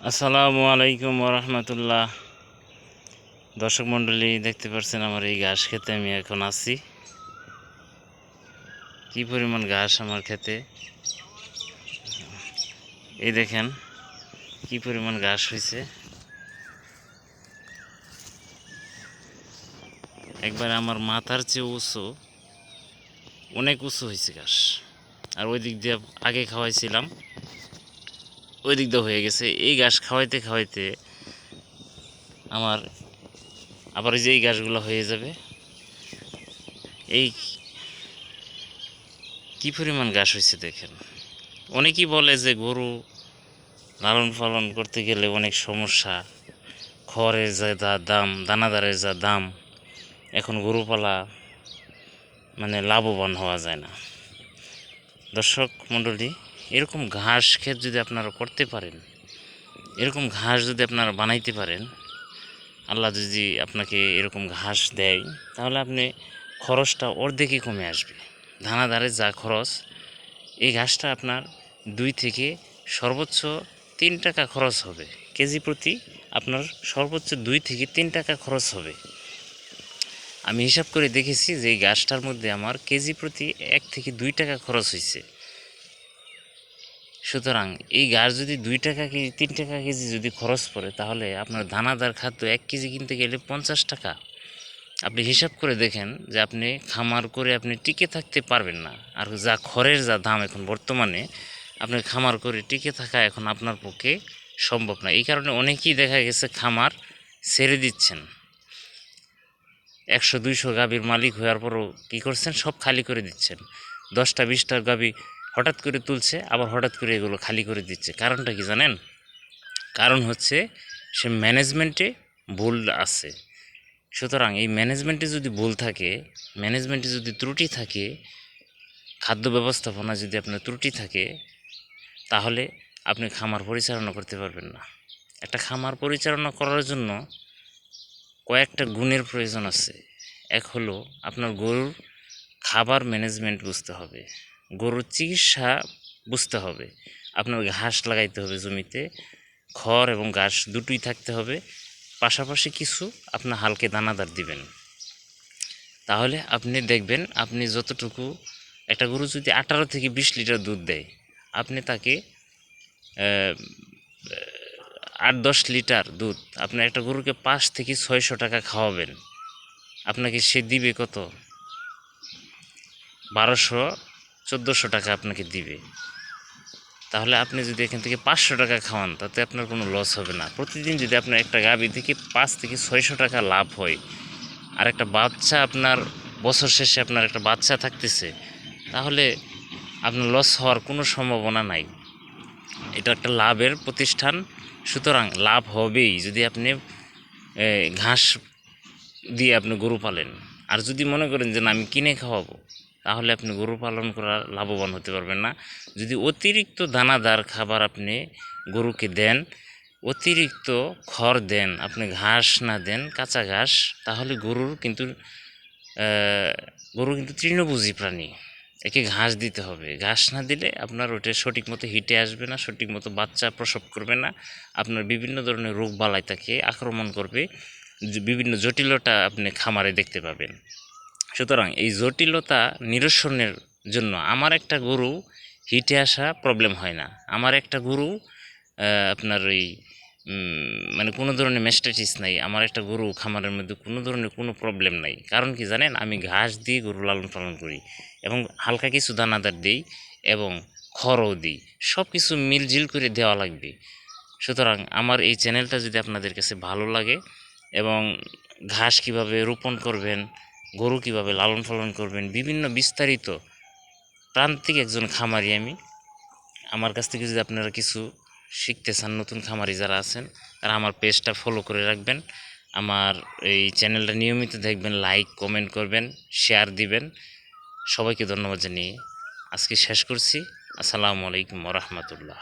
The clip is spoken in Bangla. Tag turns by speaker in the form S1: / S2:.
S1: আসসালামু আলাইকুম ওরহমতুল্লাহ। দর্শক মণ্ডলী, দেখতে পাচ্ছেন আমার এই ঘাস খেতে আমি এখন আছি। কি পরিমাণ ঘাস আমার খেতে, এই দেখেন কি পরিমাণ ঘাস হয়েছে। একবার আমার মাথার চেয়ে উঁচু, অনেক উঁচু হয়েছে ঘাস। আর ওই দিক দিয়ে আগে খাওয়াইছিলাম, ওই দিক দিয়ে হয়ে গেছে। এই ঘাস খাওয়াইতে খাওয়াইতে আমার আবার এই যে এই ঘাসগুলো হয়ে যাবে। এই কি পরিমাণ ঘাস হয়েছে দেখেন। অনেকেই বলে যে গরু লালন পালন করতে গেলে অনেক সমস্যা, খড়ের যা দাম, দানাদারের যা দাম, এখন গরু পালা লাভবান হওয়া যায় না। দর্শক মণ্ডলী, এরকম ঘাস ক্ষেত যদি আপনারা করতে পারেন, এরকম ঘাস যদি আপনারা বানাইতে পারেন, আল্লাহ যদি আপনাকে এরকম ঘাস দেয়, তাহলে আপনি খরচটা অর্ধেকই কমে আসবে। দানাদারের যা খরচ, এই ঘাসটা আপনার 2 থেকে সর্বোচ্চ 3 টাকা খরচ হবে। কেজি প্রতি আপনার সর্বোচ্চ 2 থেকে 3 টাকা খরচ হবে। আমি হিসাব করে দেখেছি যে এই ঘাসটার মধ্যে আমার কেজি প্রতি 1 থেকে 2 টাকা খরচ হয়েছে। সুতরাং এই ঘাস যদি 2 টাকা কেজি, 3 টাকা কেজি যদি খরচ পড়ে, তাহলে আপনার দানাদার খাদ্য 1 কেজি কিনতে গেলে 50 টাকা। আপনি হিসাব করে দেখেন যে আপনি খামার করে আপনি টিকে থাকতে পারবেন না। আর যা খড়ের যা দাম এখন বর্তমানে, আপনি খামার করে টিকে থাকা এখন আপনার পক্ষে সম্ভব না। এই কারণে অনেকেই দেখা গেছে খামার ছেড়ে দিচ্ছেন। 100-200 গাভীর মালিক হওয়ার পরও কী করছেন, সব খালি করে দিচ্ছেন। 10টা-20টা গাভী হঠাৎ করে তুলছে, আবার হঠাৎ করে এগুলো খালি করে দিচ্ছে। কারণটা কি জানেন? কারণ হচ্ছে সে ম্যানেজমেন্টে ভুল আছে। সুতরাং এই ম্যানেজমেন্টে যদি ভুল থাকে, ম্যানেজমেন্টে যদি ত্রুটি থাকে, খাদ্য ব্যবস্থাপনা যদি আপনার ত্রুটি থাকে, তাহলে আপনি খামার পরিচালনা করতে পারবেন না। একটা খামার পরিচালনা করার জন্য কয়েকটা গুণের প্রয়োজন আছে। এক হলো আপনার গরুর খাবার ম্যানেজমেন্ট বুঝতে হবে, গরুর চিকিৎসা বুঝতে হবে, আপনার ঘাস লাগাইতে হবে জমিতে, খড় এবং ঘাস দুটোই থাকতে হবে, পাশাপাশি কিছু আপনার হালকা দানাদার দিবেন। তাহলে আপনি দেখবেন, আপনি যতটুকু একটা গরু যদি 18 থেকে 20 লিটার দুধ দেয়, আপনি তাকে 8-10 লিটার দুধ, আপনি একটা গরুকে 5 থেকে 600 টাকা খাওয়াবেন, আপনাকে সে দিবে কত? 1200-1400 টাকা আপনাকে দিবে। তাহলে আপনি যদি এখান থেকে 500 টাকা খাওয়ান, তাতে আপনার কোনো লস হবে না। প্রতিদিন যদি আপনার একটা গাভী থেকে 5 থেকে 600 টাকা লাভ হয়, আর একটা বাচ্চা আপনার বছর শেষে আপনার একটা বাচ্চা থাকতেছে, তাহলে আপনার লস হওয়ার কোনো সম্ভাবনা নাই। এটা একটা লাভের প্রতিষ্ঠান। সুতরাং লাভ হবেই যদি আপনি ঘাস দিয়ে আপনি গরু পালেন। আর যদি মনে করেন যে না, আমি কিনে খাওয়াবো, তাহলে আপনি গরু পালন করা লাভবান হতে পারবেন না। যদি অতিরিক্ত দানাদার খাবার আপনি গরুকে দেন, অতিরিক্ত খড় দেন, আপনি ঘাস না দেন, কাঁচা ঘাস, তাহলে গরু কিন্তু তৃণভোজী প্রাণী। একে ঘাস দিতে হবে। ঘাস না দিলে আপনার ওটা সঠিক মতো হিটে আসবে না, সঠিক মতো বাচ্চা প্রসব করবে না, আপনার বিভিন্ন ধরনের রোগ বালাই তাকে আক্রমণ করবে, বিভিন্ন জটিলতা আপনি খামারে দেখতে পাবেন। সুতরাং এই জটিলতা নিরসনের জন্য আমার একটা গরু হিটে আসা প্রবলেম হয় না। আমার একটা গরু আপনার ওই কোনো ধরনের ম্যাস্টাইটিস নাই। আমার একটা গরু খামারের মধ্যে কোনো ধরনের কোনো প্রবলেম নাই। কারণ কি জানেন? আমি ঘাস দিয়ে গরু লালন পালন করি এবং হালকা কিছু দানাদার দিই এবং খড়ও দিই। সব কিছু মিলঝিল করে দেওয়া লাগবে। সুতরাং আমার এই চ্যানেলটা যদি আপনাদের কাছে ভালো লাগে এবং ঘাস কিভাবে রোপণ করবেন, গরু কিভাবে লালন পালন করবেন, বিভিন্ন বিস্তারিত, প্রান্তিক একজন খামারি আমি, আমার কাছ থেকে যদি আপনারা কিছু শিখতে চান, নতুন খামারি যারা আছেন, তারা আমার পেজটা ফলো করে রাখবেন, আমার এই চ্যানেলটা নিয়মিত দেখবেন, লাইক কমেন্ট করবেন, শেয়ার দিবেন। সবাইকে ধন্যবাদ জানিয়ে আজকে শেষ করছি। আসসালামু আলাইকুম ওয়া রাহমাতুল্লাহ।